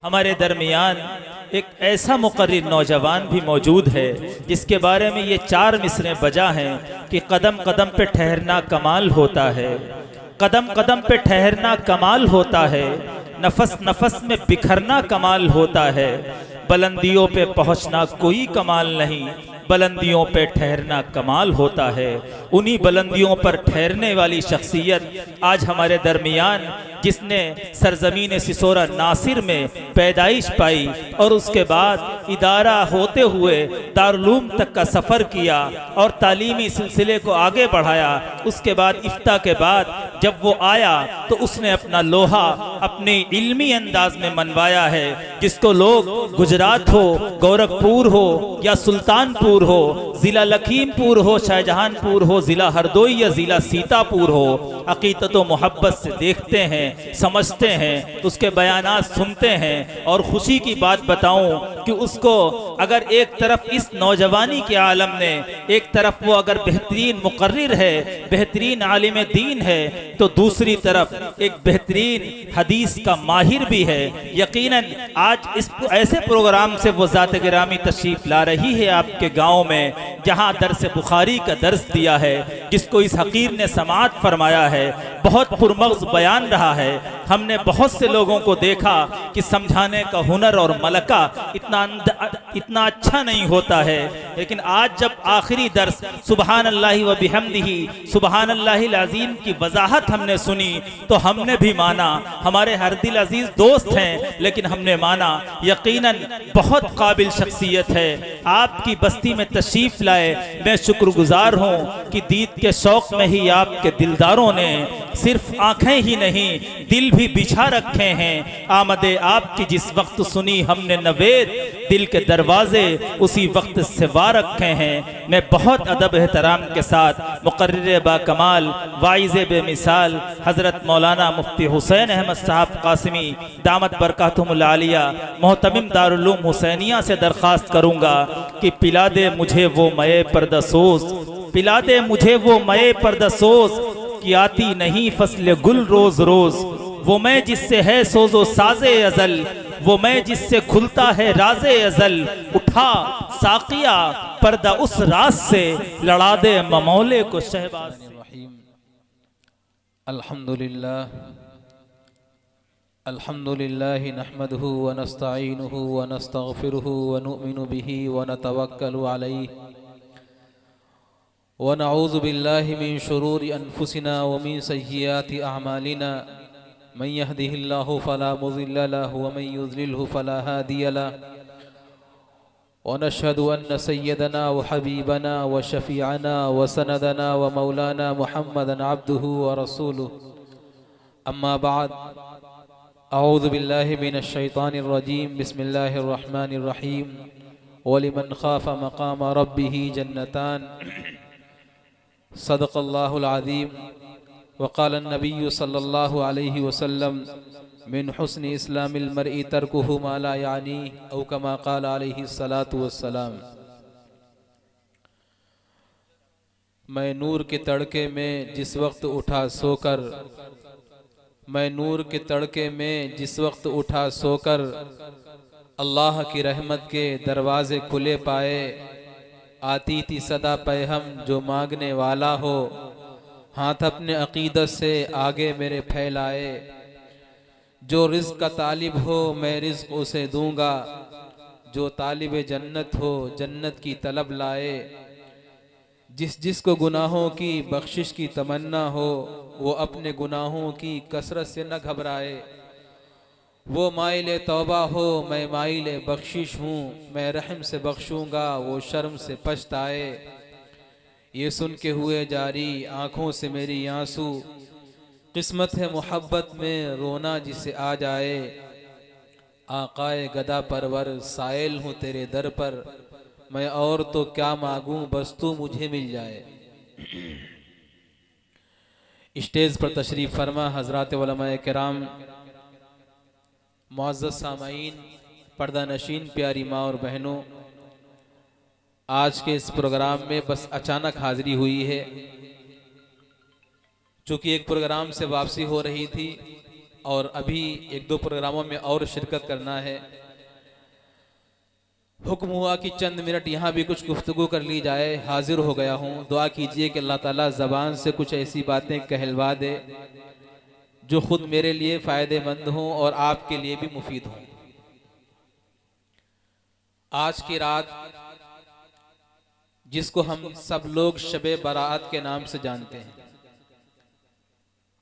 हमारे दरमियान एक ऐसा मुकर्रिर नौजवान भी मौजूद है जिसके बारे में ये 4 मिसरें बजा हैं कि कदम कदम पे ठहरना कमाल होता है, कदम कदम पे ठहरना कमाल होता है, नफस नफस में बिखरना कमाल होता है, बुलंदियों पे पहुंचना कोई कमाल नहीं, बुलंदियों पे ठहरना कमाल होता है। उन्हीं बुलंदियों पर ठहरने वाली शख्सियत आज हमारे दरमियान, जिसने सरजमीन सिसोरा नासिर में पैदाइश पाई और उसके बाद इदारा होते हुए दारुलूम तक का सफ़र किया और तालीमी सिलसिले को आगे बढ़ाया। उसके बाद इफ्ता के बाद जब वो आया तो उसने अपना लोहा अपने इल्मी अंदाज में मनवाया है, जिसको लोग गुजरात हो, गोरखपुर हो या सुल्तानपुर हो, ज़िला लखीमपुर हो, शाहजहानपुर हो, ज़िला हरदोई या ज़िला सीतापुर हो, अक़ीदत व मोहब्बत से देखते हैं, समझते हैं, उसके बयानात सुनते हैं। और खुशी की बात बताऊं कि उसको अगर एक तरफ इस नौजवानी के आलम ने, एक तरफ वो अगर बेहतरीन मुकर्रिर है, बेहतरीन आलिम दीन है, तो दूसरी तरफ एक बेहतरीन हदीस का माहिर भी है। यकीनन आज इस ऐसे प्रोग्राम से वो ज़ात गिरामी तशरीफ़ ला रही है आपके गाँव में, जहाँ दर्स बुखारी का दर्स दिया है, जिसको इस हकीर ने समाअत फरमाया है। बहुत पुरमग़्ज़ बयान रहा है। हमने बहुत से लोगों को देखा कि समझाने का हुनर और मलका इतना अच्छा नहीं होता है, लेकिन आज जब आखिरी दर्स सुबहान अल्लाहि व बिहम्दिही सुबहान अल्लाहिल अज़ीम की वजाहत हमने सुनी तो हमने भी माना। हमारे हर दिल अजीज दोस्त हैं, लेकिन हमने माना यकीनन बहुत काबिल शख्सियत है। आपकी बस्ती में तशरीफ़ लाए, मैं शुक्रगुजार हूँ कि दीद के शौक़ में ही आपके दिलदारों ने सिर्फ आँखें ही नहीं दिल भी बिछा रखे हैं। आमदे आपकी जिस वक्त सुनी हमने नवेद, दिल के दरवाजे उसी वक्त से वार रखे हैं। मैं बहुत अदब एहतराम के साथ मुकर्रिर बाकमाल, वाइज़े बेमिसाल हज़रत मौलाना मुफ्ती हुसैन अहमद साहब कासिमी दामत बरकातुहुमुल आलिया मोहतमिम दारुल हुसैनिया से दरख्वास्त करूँगा कि पिला दे मुझे वो मये पर्दसोस, पिला दे मुझे वो मये पर्दसोस कि आती नहीं फसले गुल रोज रोज, वो मैं जिससे है सोजो साजे अजल, वो मैं जिससे खुलता है राजे अजल, उठा साकिया पर्दा उस राज से, लड़ा दे ममौले को शहबाज। अल्हम्दुलिल्लाह अल्हम्दुलिल्लाह नहमदुहु व नस्तईनुहु व नस्तगफिरुहु व नुमिनु बिही व नतवक्कलु अलैहि व नऊज़ु बिल्लाहि मिन शुरूरि अनफुसिना व मिन सय्यिआति अअमालिना, मन यहदिहिल्लाहु फला मुज़िल्ल लहु व मन युज़लिल्हु फला हादिय लहु, व नशहदु अन्न सय्यदना व हबीबना व शफीअना व सनदना व मौलाना मुहम्मदन अब्दुहु व रसूलुहु। अम्मा बाद, अऊज़ु बिल्लाहि मिनश शैतानिर रजीम, बिस्मिल्लाहिर रहमानिर रहीम। व लिमन खाफ़ मक़ाम रब्बिही जन्नतान, सदक़ल्लाहुल अज़ीम। वक़ाल नबी सल्लल्लाहु अलैहि वसल्लम, मिन हुस्नि इस्लामिल मर्इ तर्कुहु मा ला यानी, औ कमा क़ाल अलैहि सलातु वस्सलाम। मैं नूर के तड़के में जिस वक्त उठा सोकर, मैं नूर के तड़के में जिस वक्त उठा सोकर, अल्लाह की रहमत के दरवाजे खुले पाए, आती थी सदा पैहम जो मांगने वाला हो, हाथ अपने अकीदत से आगे मेरे फैलाए, जो रिज़्क़ का तालिब हो मैं रिज़्क़ उसे दूंगा, जो तालिब जन्नत हो जन्नत की तलब लाए, जिस जिसको गुनाहों की बख्शिश की तमन्ना हो वो अपने गुनाहों की कसरत से न घबराए, वो माइले तौबा हो मैं माइले बख्शिश हूँ, मैं रहम से बख्शूँगा वो शर्म से पछताए। ये सुन के हुए जारी आँखों से मेरी आंसू, किस्मत है मोहब्बत में रोना जिसे आ जाए, आकाए गदा परवर साइल हूँ तेरे दर पर, मैं और तो क्या मांगूं बस तू मुझे मिल जाए। स्टेज पर तशरीफ़ फरमा हज़रात उलमाए किराम, मुअज़्ज़ज़ सामाईन, पर्दा नशीन प्यारी माँ और बहनों, आज के इस प्रोग्राम में बस अचानक हाजिरी हुई है। चूँकि एक प्रोग्राम से वापसी हो रही थी और अभी एक दो प्रोग्रामों में और शिरकत करना है। हुक्म हुआ कि चंद मिनट यहाँ भी कुछ गुफ्तगू कर ली जाए। हाजिर हो गया हूँ। दुआ कीजिए कि अल्लाह ताला ज़बान से कुछ ऐसी बातें कहलवा दे जो खुद मेरे लिए फ़ायदेमंद हों और आपके लिए भी मुफीद हों। आज की रात जिसको हम सब लोग शबे बरात के नाम से जानते हैं,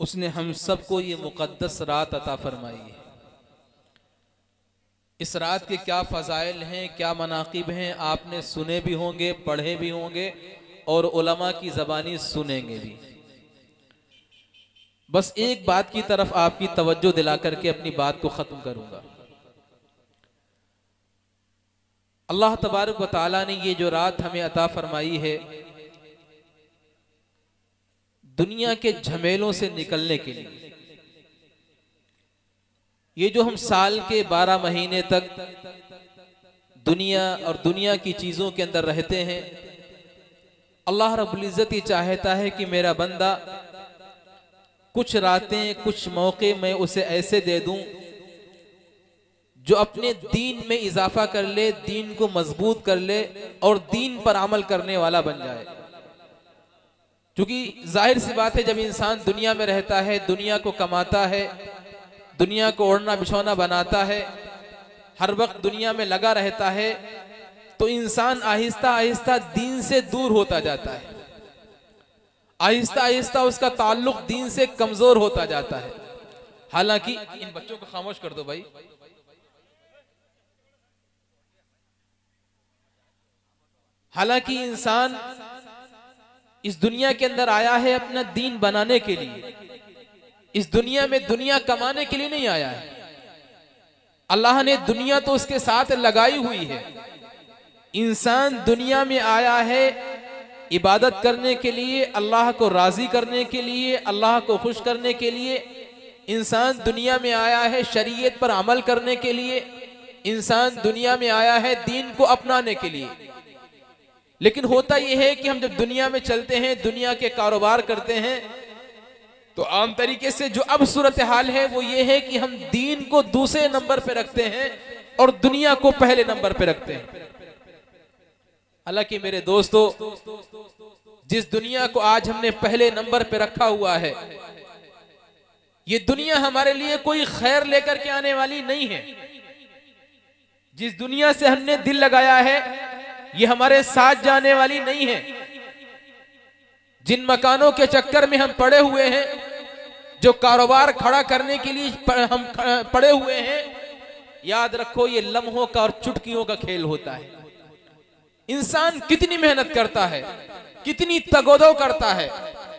उसने हम सबको ये मुक़द्दस रात अता फरमाई है। इस रात के क्या फ़ज़ाइल हैं, क्या मनाक़िब हैं, आपने सुने भी होंगे, पढ़े भी होंगे और उलमा की ज़बानी सुनेंगे भी। बस एक बात की तरफ आपकी तवज्जो दिला करके अपनी बात को ख़त्म करूँगा। अल्लाह तबारक व तआला ने ये जो रात हमें अता फरमाई है दुनिया के झमेलों से निकलने के लिए। ये जो हम साल के 12 महीने तक दुनिया और दुनिया की चीज़ों के अंदर रहते हैं, अल्लाह रब्बुल इज़्ज़त ये चाहता है कि मेरा बंदा कुछ रातें, कुछ मौके मैं उसे ऐसे दे दूं जो अपने दीन में इजाफा कर ले, दीन को मजबूत कर ले और दीन पर अमल करने वाला बन जाए। क्योंकि जाहिर सी बात है, जब इंसान दुनिया में रहता है, दुनिया को कमाता है, दुनिया को ओढ़ना बिछौना बनाता है, हर वक्त दुनिया में लगा रहता है, तो इंसान आहिस्ता आहिस्ता दीन से दूर होता जाता है। आहिस्ता आहिस्ता उसका ताल्लुक दीन से कमजोर होता जाता है। हालांकि इन बच्चों को खामोश कर दो भाई। हालांकि इंसान इस दुनिया के अंदर आया है अपना दीन बनाने के लिए। इस दुनिया में दुनिया कमाने के लिए नहीं आया है। अल्लाह ने दुनिया तो उसके साथ लगाई हुई है। इंसान दुनिया में आया है इबादत करने के लिए, अल्लाह को राजी करने के लिए, अल्लाह को खुश करने के लिए। इंसान दुनिया में आया है शरीयत पर अमल करने के लिए। इंसान दुनिया में आया है दीन को अपनाने के लिए। लेकिन होता यह है कि हम जब दुनिया में चलते हैं, दुनिया के कारोबार करते हैं, तो आम तरीके से जो अब सूरत हाल है वो ये है कि हम दीन को दूसरे नंबर पे रखते हैं और दुनिया को पहले नंबर पे रखते हैं। हालांकि मेरे दोस्तों, जिस दुनिया को आज हमने पहले नंबर पे रखा हुआ है, ये दुनिया हमारे लिए कोई खैर लेकर के आने वाली नहीं है। जिस दुनिया से हमने दिल लगाया है, ये हमारे साथ जाने वाली नहीं है। जिन मकानों के चक्कर में हम पड़े हुए हैं, जो कारोबार खड़ा करने के लिए हम पड़े हुए हैं, याद रखो ये लम्हों का और चुटकियों का खेल होता है। इंसान कितनी मेहनत करता है, कितनी तगोदो करता है,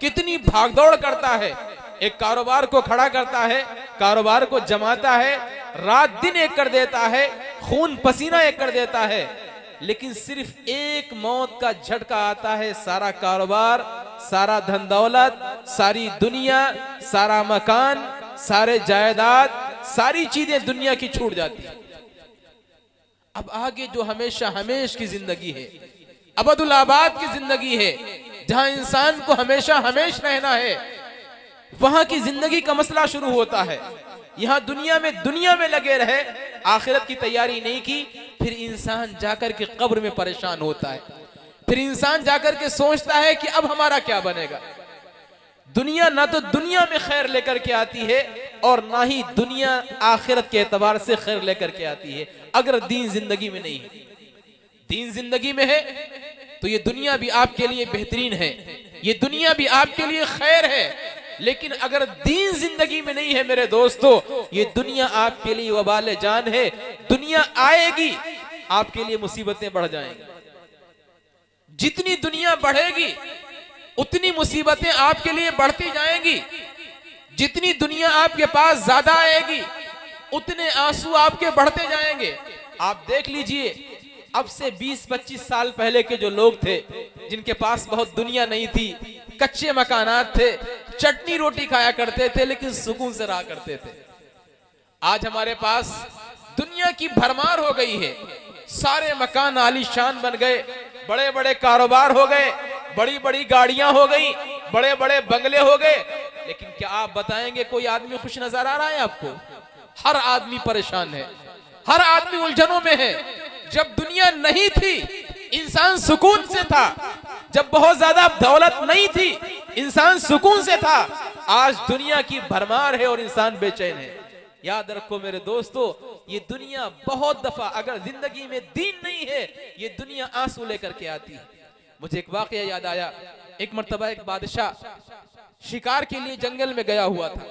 कितनी भागदौड़ करता है, एक कारोबार को खड़ा करता है, कारोबार को जमाता है, रात दिन एक कर देता है, खून पसीना एक कर देता है, लेकिन सिर्फ एक मौत का झटका आता है, सारा कारोबार, सारा धन दौलत, सारी दुनिया, सारा मकान, सारे जायदाद, सारी चीजें दुनिया की छूट जाती है। अब आगे जो हमेशा हमेश की जिंदगी है, अबदुल आबाद की जिंदगी है, जहां इंसान को हमेशा हमेश रहना है, वहां की जिंदगी का मसला शुरू होता है। यहाँ दुनिया में लगे रहे, आखिरत की तैयारी नहीं की, फिर इंसान जाकर के कब्र में परेशान होता है। फिर इंसान जाकर के सोचता है कि अब हमारा क्या बनेगा। दुनिया ना तो दुनिया में खैर लेकर के आती है और ना ही दुनिया आखिरत के एतबार से खैर लेकर के आती है। अगर दीन जिंदगी में नहीं है, दीन जिंदगी में है, तो ये दुनिया भी आपके लिए बेहतरीन है, ये दुनिया भी आपके लिए खैर है। लेकिन अगर दीन जिंदगी में नहीं है मेरे दोस्तों, ये दुनिया आपके लिए वबाल जान है। दुनिया आएगी, आपके लिए मुसीबतें बढ़ जाएंगी। जितनी दुनिया बढ़ेगी उतनी मुसीबतें आपके लिए बढ़ती जाएंगी। जितनी दुनिया आपके पास ज्यादा आएगी उतने आंसू आपके बढ़ते जाएंगे। आप देख लीजिए, अब से 20-25 साल पहले के जो लोग थे, जिनके पास बहुत दुनिया नहीं थी, कच्चे मकानात थे, चटनी रोटी खाया करते थे, लेकिन सुकून से रहा करते थे। आज हमारे पास दुनिया की भरमार हो गई है, सारे मकान आलीशान बन गए, बड़े बड़े कारोबार हो गए, बड़ी बड़ी गाड़ियां हो गई, बड़े बड़े बंगले हो गए, लेकिन क्या आप बताएंगे कोई आदमी खुश नजर आ रहा है आपको? हर आदमी परेशान है, हर आदमी उलझनों में है। जब दुनिया नहीं थी इंसान सुकून से था, जब बहुत ज्यादा दौलत नहीं थी इंसान सुकून से था। आज दुनिया की भरमार है और इंसान बेचैन है। याद रखो मेरे दोस्तों, ये दुनिया बहुत दफा अगर जिंदगी में दीन नहीं है, ये दुनिया आंसू लेकर के आती है। मुझे एक वाकया याद आया। एक मर्तबा एक बादशाह शिकार के लिए जंगल में गया हुआ था।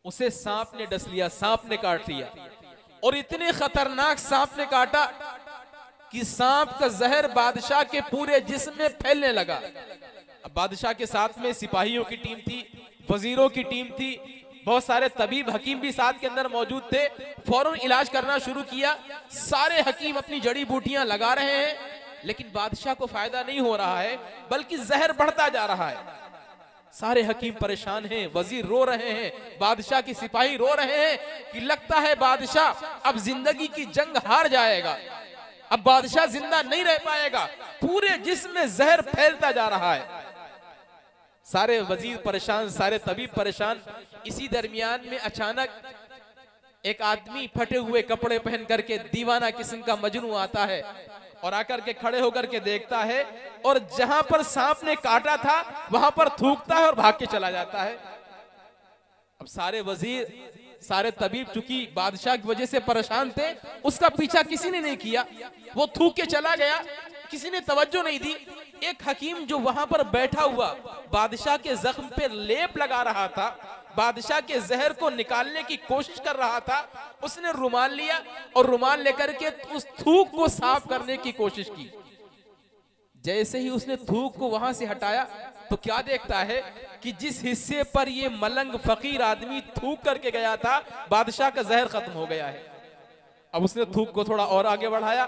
उसे सांप ने डस लिया, सांप ने काट लिया, और इतने खतरनाक सांप ने काटा कि सांप का जहर बादशाह के पूरे जिस्म में फैलने लगा। अब बादशाह के साथ में सिपाहियों की टीम थी, वजीरों की टीम थी, बहुत सारे तबीब हकीम भी साथ के अंदर मौजूद थे। फौरन इलाज करना शुरू किया। सारे हकीम अपनी जड़ी बूटियां लगा रहे हैं, लेकिन बादशाह को फायदा नहीं हो रहा है, बल्कि जहर बढ़ता जा रहा है। सारे हकीम परेशान हैं, वजीर रो रहे हैं, बादशाह के सिपाही रो रहे हैं कि लगता है बादशाह अब जिंदगी की जंग हार जाएगा, अब बादशाह जिंदा नहीं रह पाएगा। पूरे जिस्म में जहर फैलता जा रहा है। सारे वजीर परेशान, सारे तबीब परेशान। इसी दरमियान में अचानक एक आदमी फटे हुए कपड़े पहन करके दीवाना किस्म का मजनू आता है और आकर के खड़े होकर के देखता है, और जहां पर सांप ने काटा था वहां पर थूकता है और भाग के चला जाता है। अब सारे वजीर, सारे तबीब चूंकि बादशाह की वजह से परेशान थे, उसका पीछा किसी ने नहीं किया, वो थूक के चला गया, किसी ने तवज्जो नहीं दी। एक हकीम जो वहां पर बैठा हुआ बादशाह के जख्म पे लेप लगा रहा था, बादशाह के जहर को निकालने की कोशिश कर रहा था, उसने रुमाल लिया और रुमाल लेकर के उस थूक को साफ करने की कोशिश की। जैसे ही उसने थूक को वहां से हटाया तो क्या देखता है कि जिस हिस्से पर ये मलंग फकीर आदमी थूक करके गया था, बादशाह का जहर खत्म हो गया है। अब उसने थूक को थोड़ा और आगे बढ़ाया,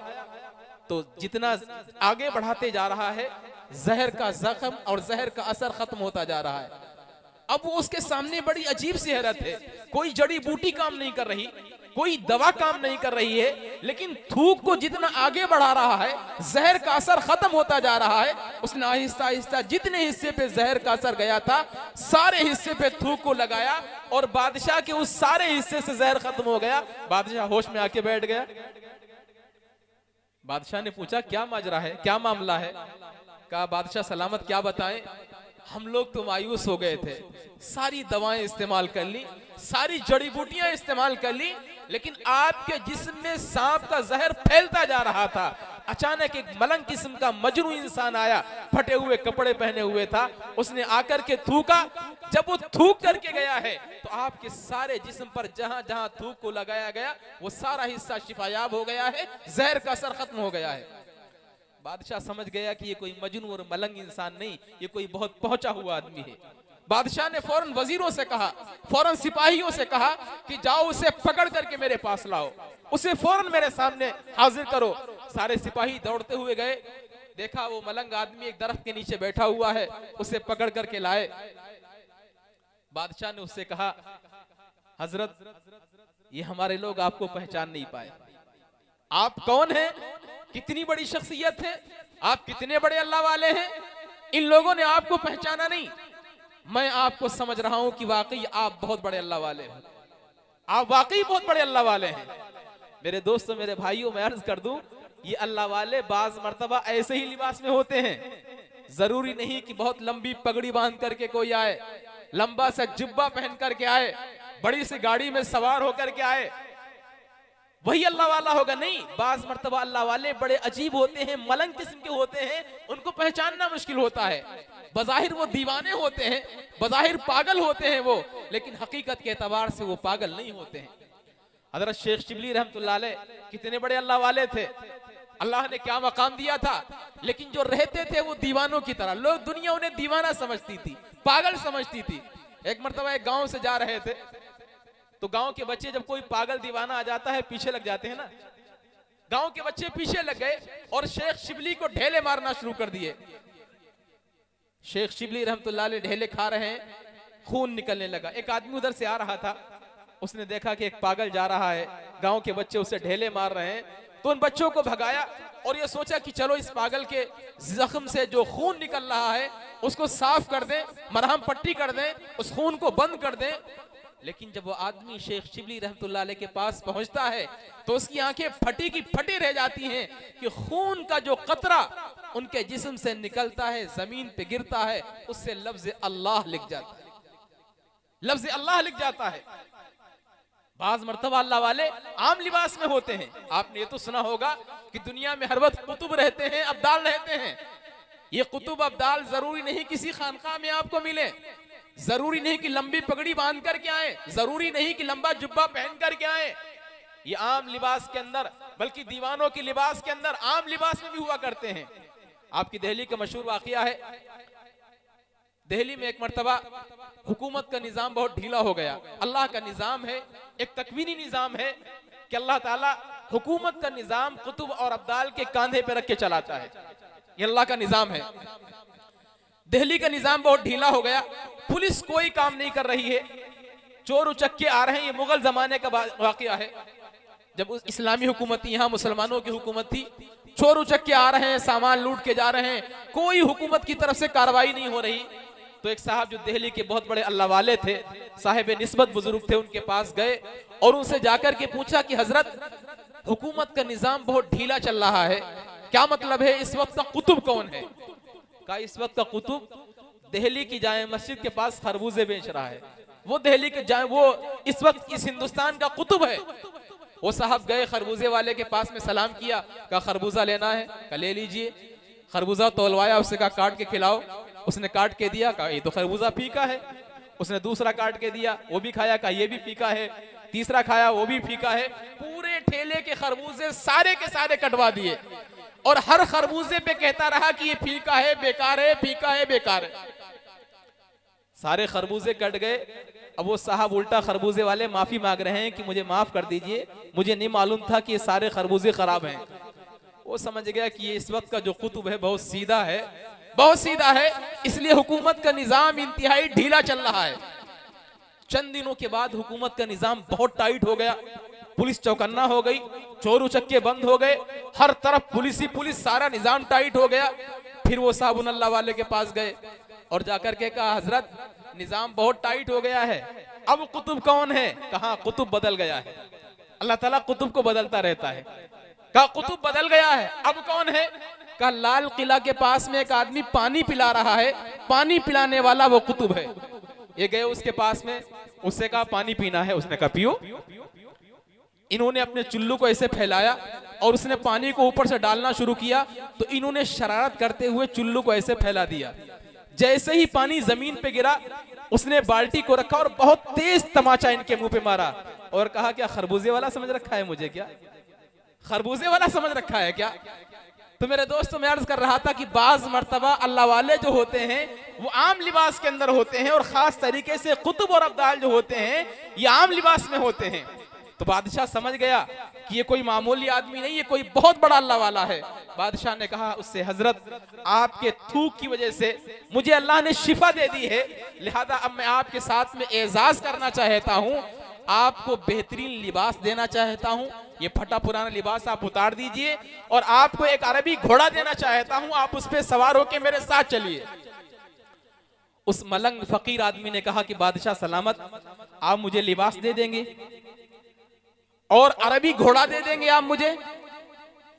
तो जितना आगे बढ़ाते जा रहा है जहर का जख्म और जहर का असर खत्म होता जा रहा है। अब वो उसके सामने बड़ी अजीब सी हैरत है, कोई जड़ी बूटी काम नहीं कर रही, कोई दवा काम नहीं कर रही है, लेकिन थूक को जितना आगे बढ़ा रहा है जहर का असर खत्म होता जा रहा है। उसने आहिस्ता आहिस्ता जितने हिस्से पे जहर का असर गया था सारे हिस्से पे थूक को लगाया, और बादशाह के उस सारे हिस्से से जहर खत्म हो गया। बादशाह होश में आके बैठ गया। बादशाह ने पूछा क्या माजरा है, क्या मामला है? कहा बादशाह सलामत, क्या बताएं, हम लोग तो मायूस हो गए थे, सारी दवाएं इस्तेमाल कर ली, सारी जड़ी बूटियां इस्तेमाल कर ली, लेकिन आपके जिस्म में सांप का जहर फैलता जा रहा था। अचानक एक मलंग किस्म का मजनू इंसान आया, फटे हुए कपड़े पहने हुए था, उसने आकर के थूका। जब वो थूक करके गया है तो आपके सारे जिस्म पर जहां जहां थूक को लगाया गया वो सारा हिस्सा शिफायाब हो गया है, जहर का असर खत्म हो गया है। बादशाह समझ गया कि ये कोई मजनू और मलंग इंसान नहीं, ये कोई बहुत पहुंचा हुआ आदमी है। बादशाह ने फौरन वजीरों से कहा, फौरन सिपाहियों से कहा कि जाओ उसे पकड़ करके मेरे पास लाओ, उसे फौरन मेरे सामने हाजिर करो। सारे सिपाही दौड़ते हुए गए, देखा वो मलंग आदमी एक दरख्त के नीचे बैठा हुआ है, उसे पकड़ करके लाए। बादशाह ने उससे कहा, हजरत ये हमारे लोग आपको पहचान नहीं पाए, आप कौन हैं, कितनी बड़ी शख्सियत है, आप कितने बड़े अल्लाह वाले हैं, इन लोगों ने आपको पहचाना नहीं। मैं आपको समझ रहा हूं कि वाकई आप बहुत बड़े अल्लाह वाले हैं, आप वाकई बहुत बड़े अल्लाह वाले हैं। मेरे दोस्तों, मेरे भाइयों, मैं अर्ज कर दूं, ये अल्लाह वाले बाज मर्तबा ऐसे ही लिबास में होते हैं। जरूरी नहीं कि बहुत लंबी पगड़ी बांध करके कोई आए, लंबा सा जुब्बा पहन करके आए, बड़ी सी गाड़ी में सवार होकर के आए, वही अल्लाह वाला होगा। नहीं, बाज मर्तबा अल्लाह वाले बड़े अजीब होते हैं, मलंग किस्म के होते हैं, उनको पहचानना मुश्किल होता है। बज़ाहिर वो दीवाने होते हैं, बज़ाहिर पागल होते हैं वो, लेकिन हकीकत के एतबार से वो पागल नहीं होते हैं। हज़रत शेख शिबली रहमतुल्लाह अलैह कितने बड़े अल्लाह वाले थे, अल्लाह ने क्या मकाम दिया था, लेकिन जो रहते थे वो दीवानों की तरह। लोग, दुनिया उन्हें दीवाना समझती थी, पागल समझती थी। एक मर्तबा एक गांव से जा रहे थे, तो गांव के बच्चे, जब कोई पागल दीवाना आ जाता है पीछे लग जाते हैं ना, गांव के बच्चे पीछे लग गए और शेख शिबली को ढेले मारना शुरू कर दिए। शेख शिबली रहमतुल्लाह अलैह ढेले खा रहे हैं, खून निकलने लगा। एक आदमी उधर से आ रहा था, उसने देखा कि एक पागल जा रहा है, गांव के बच्चे उसे ढेले मार रहे हैं, तो उन बच्चों को भगाया और ये सोचा कि चलो इस पागल के जख्म से जो खून निकल रहा है उसको साफ कर दें, मरहम पट्टी कर दें, उस खून को बंद कर दें। लेकिन जब वो आदमी शेख शिबली रहमतुल्लाह अलैह के पास पहुंचता है तो उसकी आंखें फटी की फटी रह जाती हैं कि खून का जो कतरा उनके जिस्म से निकलता है, जमीन पे गिरता है, उससे लफ्ज अल्लाह लिख जाता है, लफ्ज अल्लाह लिख जाता है। बाज मर्तबा अल्लाह वाले आम लिबास में होते हैं। आपने ये तो सुना होगा कि दुनिया में हर वक्त कुतुब रहते हैं, अब्दाल रहते हैं। ये कुतुब अब्दाल जरूरी नहीं किसी खानका में आपको मिले, जरूरी नहीं कि लंबी पगड़ी बांध कर के आए, जरूरी नहीं कि लंबा जुब्बा पहन कर के आए। ये आम लिबास के अंदर, बल्कि दीवानों के लिबास के अंदर, आम लिबास में भी हुआ करते हैं। आपकी दिल्ली का मशहूर वाकया है, दिल्ली में एक मर्तबा हुकूमत का निजाम बहुत ढीला हो गया। अल्लाह का निजाम है, एक तकवीनी निजाम है कि अल्लाह ताला हुकूमत का निजाम कुतुब और अब्दाल के कांधे पे रख के चलाता है। ये अल्लाह का निजाम है। दिल्ली का निजाम बहुत ढीला हो गया, पुलिस कोई काम नहीं कर रही है, चोर उचक्के आ रहे हैं। ये मुगल जमाने का वाकया है, जब उस इस्लामी हुकूमत थी, यहाँ मुसलमानों की हुकूमत थी। चोर उचक्के आ रहे हैं, सामान लूट के जा रहे हैं, कोई हुकूमत की तरफ से कार्रवाई नहीं हो रही। तो एक साहब जो दिल्ली के बहुत बड़े अल्लाह वाले थे, साहिब निस्बत बुजुर्ग थे, उनके पास गए और उनसे जाकर के पूछा कि हजरत हुकूमत का निजाम बहुत ढीला चल रहा है, क्या मतलब है, इस वक्त का कुतुब कौन है? कहा इस वक्त का कुतुब दिल्ली की जाए मस्जिद के पास खरबूजे बेच रहा है, वो दिल्ली के जाए, वो इस वक्त इस हिंदुस्तान का कुतुब है। वो साहब गए खरबूजे वाले के पास में सलाम किया, कहा खरबूजा लेना है? कहा ले लीजिए। खरबूजा तोलवाया, उससे कहा काट के खिलाओ। उसने काट के दिया, कहा ये तो खरबूजा फीका है। उसने दूसरा काट के दिया, वो भी खाया, कहा ये भी फीका है। तीसरा खाया, वो भी फीका है। पूरे ठेले के खरबूजे सारे के सारे कटवा दिए और हर खरबूजे पे कहता रहा कि ये फीका है, बेकार है, फीका है, बेकार है। सारे खरबूजे कट गए। अब वो साहब उल्टा खरबूजे वाले माफी मांग रहे हैं कि मुझे माफ कर दीजिए, मुझे नहीं मालूम था कि ये सारे खरबूजे खराब हैं। वो समझ गया कि ये इस वक्त का जो कुतुब है बहुत सीधा है, बहुत सीधा है, इसलिए हुकूमत का निजाम इंतहाई ढीला चल रहा है। चंद दिनों के बाद हुकूमत का निजाम बहुत टाइट हो गया, पुलिस चौकन्ना हो गई, चोर उचक्के बंद हो गए, हर तरफ पुलिस ही पुलिस, सारा निजाम टाइट हो गया। फिर वो साहब अल्लाह वाले के पास गए और जाकर के कहा हजरत निजाम बहुत टाइट हो गया है, अब कुतुब कौन है? कहा कुतुब बदल गया है, अल्लाह ताला कुतुब को बदलता रहता है। कहा कुतुब बदल गया है, अब कौन है? कहा लाल किला के पास में एक आदमी पानी पिला रहा है, पानी पिलाने वाला वो कुतुब है। ये गए उसके पास में, उससे कहा पानी पीना है, उसने कहा पियो। इन्होंने अपने चुल्लू को ऐसे फैलाया और उसने पानी को ऊपर से डालना शुरू किया, तो इन्होंने शरारत करते हुए चुल्लू को ऐसे फैला दिया। जैसे ही पानी जमीन पे गिरा, उसने बाल्टी को रखा और बहुत तेज तमाचा इनके मुंह पे मारा और कहा क्या खरबूजे वाला समझ रखा है मुझे? क्या खरबूजे वाला समझ रखा है क्या? तो मेरे दोस्तों, मैं अर्ज कर रहा था कि बाज मर्तबा अल्लाह वाले जो होते हैं वो आम लिबास के अंदर होते हैं और खास तरीके से कुतुब और अब्दाल जो होते हैं ये आम लिबास में होते हैं। तो बादशाह समझ गया कि ये कोई मामूली आदमी नहीं, ये कोई बहुत बड़ा अल्लाह वाला है। बादशाह ने कहा उससे हजरत आपके थूक की वजह से मुझे अल्लाह ने शिफा दे दी है, लिहाजा अब मैं आपके साथ में एजाज करना चाहता हूँ, आपको बेहतरीन लिबास देना चाहता हूँ। ये फटा पुराना लिबास आप उतार दीजिए और आपको एक अरबी घोड़ा देना चाहता हूँ, आप उस पर सवार होकर मेरे साथ चलिए। उस मलंग फकीर आदमी ने कहा कि बादशाह सलामत, आप मुझे लिबास दे देंगे और अरबी घोड़ा दे देंगे आप मुझे?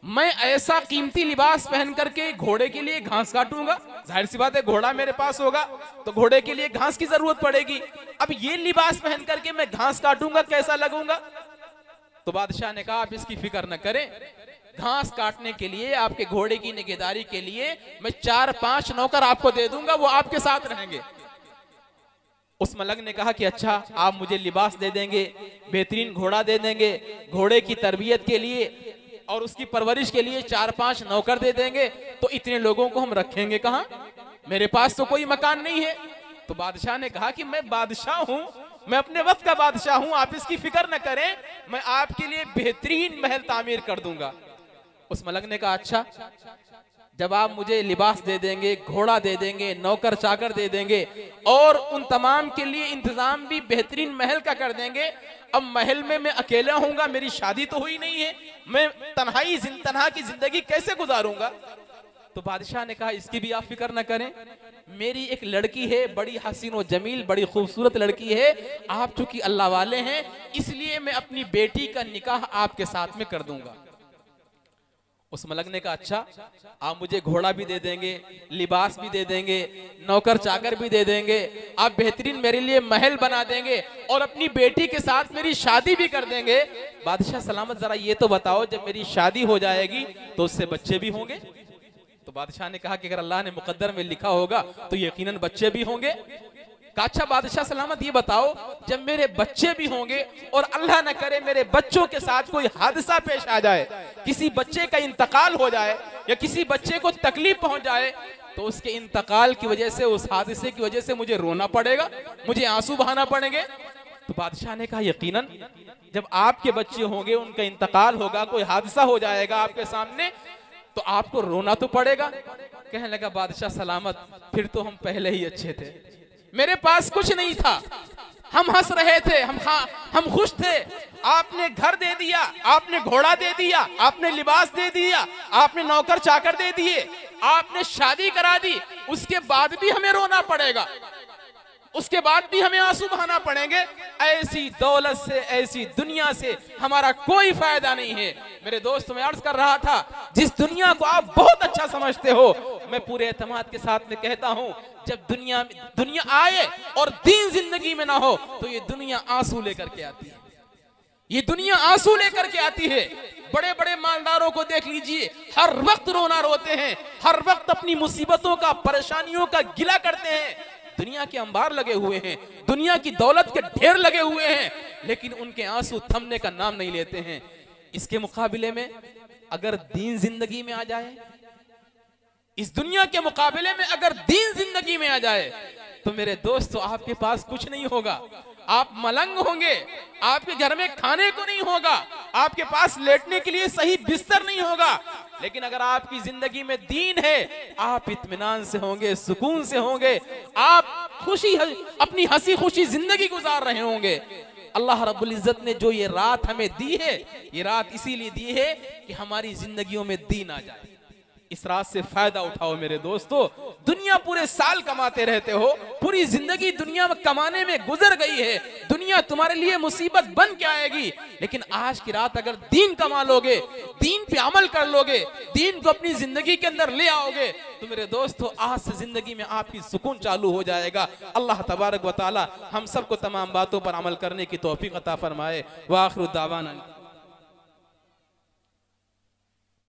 मैं ऐसा कीमती लिबास पहन करके घोड़े के लिए घास काटूंगा? जाहिर सी बात है घोड़ा मेरे पास होगा तो घोड़े के लिए घास की जरूरत पड़ेगी। अब ये लिबास पहन करके मैं घास काटूंगा, कैसा लगूंगा? तो बादशाह ने कहा आप इसकी फिक्र न करें, घास काटने के लिए, आपके घोड़े की निगहदारी के लिए मैं 4-5 नौकर आपको दे दूंगा, वो आपके साथ रहेंगे। उस मलंग ने कहा कि अच्छा, आप मुझे लिबास दे देंगे, बेहतरीन घोड़ा दे देंगे, घोड़े की तरबियत के लिए और उसकी परवरिश के लिए 4-5 नौकर दे देंगे, तो इतने लोगों को हम रखेंगे कहाँ? मेरे पास तो कोई मकान नहीं है। तो बादशाह ने कहा कि मैं बादशाह हूँ, मैं अपने वक्त का बादशाह हूँ, आप इसकी फिक्र न करें, मैं आपके लिए बेहतरीन महल तामीर कर दूंगा। उस मलंग ने कहा अच्छा, जब आप मुझे लिबास दे देंगे, घोड़ा दे देंगे, नौकर चाकर दे देंगे और उन तमाम के लिए इंतजाम भी बेहतरीन महल का कर देंगे, अब महल में मैं अकेला हूँगा, मेरी शादी तो हुई नहीं है, मैं तन्हा की जिंदगी कैसे गुजारूंगा? तो बादशाह ने कहा इसकी भी आप फिक्र न करें, मेरी एक लड़की है, बड़ी हसीन व जमील, बड़ी खूबसूरत लड़की है, आप चूंकि अल्लाह वाले हैं इसलिए मैं अपनी बेटी का निकाह आपके साथ में कर दूंगा। उस मलक ने कहा अच्छा, आप मुझे घोड़ा भी दे देंगे, लिबास भी दे देंगे, नौकर चाकर भी दे देंगे, आप बेहतरीन मेरे लिए महल बना देंगे और अपनी बेटी के साथ मेरी शादी भी कर देंगे। बादशाह सलामत जरा ये तो बताओ, जब मेरी शादी हो जाएगी तो उससे बच्चे भी होंगे? तो बादशाह ने कहा कि अगर अल्लाह ने मुकद्दर में लिखा होगा तो यकीनन बच्चे भी होंगे। कहा अच्छा बादशाह सलामत ये बताओ, जब मेरे बच्चे भी होंगे और अल्लाह न करे मेरे बच्चों के साथ कोई हादसा पेश आ जाए, किसी बच्चे का इंतकाल हो जाए या किसी बच्चे को तकलीफ पहुंच जाए, तो उसके इंतकाल की वजह से, उस हादसे की वजह से मुझे रोना पड़ेगा, मुझे आंसू बहाना पड़ेंगे? तो बादशाह ने कहा यकीनन जब आपके बच्चे होंगे, उनका इंतकाल होगा, कोई हादसा हो जाएगा आपके सामने, तो आपको रोना तो पड़ेगा। कहने लगा बादशाह सलामत फिर तो हम पहले ही अच्छे थे, मेरे पास कुछ नहीं था, हम हंस रहे थे, हम खुश थे, आपने घर दे दिया, आपने घोड़ा दे दिया, आपने लिबास दे दिया, आपने नौकर चाकर दे दिए, आपने शादी करा दी, उसके बाद भी हमें रोना पड़ेगा, उसके बाद भी हमें आंसू बहाना पड़ेंगे। ऐसी दौलत से, ऐसी दुनिया से हमारा कोई फायदा नहीं है। मेरे दोस्त, मैं अर्ज कर रहा था, जिस दुनिया को आप बहुत अच्छा समझते हो, मैं पूरे एतमाद के साथ में कहता हूं, जब दुनिया आए और दीन जिंदगी में ना हो तो ये दुनिया आंसू लेकर के आती है, ये दुनिया आंसू लेकर के आती है। बड़े बड़े मालदारों को देख लीजिए, हर वक्त रोना रोते हैं, हर वक्त अपनी मुसीबतों का, परेशानियों का गिला करते हैं, दुनिया के अंबार लगे हुए हैं, दुनिया की दौलत के ढेर लगे हुए हैं, लेकिन उनके आंसू थमने का नाम नहीं लेते हैं। इसके मुकाबले में अगर दीन जिंदगी में आ जाए, इस दुनिया के मुकाबले में अगर दीन जिंदगी में आ जाए, तो मेरे दोस्तों आपके पास कुछ नहीं होगा, आप मलंग होंगे, आपके घर में खाने को नहीं होगा, आपके पास लेटने के लिए सही बिस्तर नहीं होगा। लेकिन अगर आपकी जिंदगी में दीन है, आप इत्मीनान से होंगे, सुकून से होंगे, आप अपनी हंसी खुशी जिंदगी गुजार रहे होंगे। अल्लाह रब्बुल इज्जत ने जो ये रात हमें दी है, ये रात इसीलिए दी है कि हमारी जिंदगियों में दीन आ जाए। इस रात से फायदा उठाओ मेरे दोस्तों। दुनिया पूरे साल कमाते रहते हो, पूरी जिंदगी दुनिया में कमाने में गुजर गई है, दुनिया तुम्हारे लिए मुसीबत बन के आएगी, लेकिन आज की रात अगर दीन कमा लोगे, दीन पे अमल कर लोगे, दीन को अपनी जिंदगी के अंदर ले आओगे, तो मेरे दोस्तों आज से जिंदगी में आपकी सुकून चालू हो जाएगा। अल्लाह तबारक व तआला हम सबको तमाम बातों पर अमल करने की तौफीक अता फरमाए। व आखिरु दावाना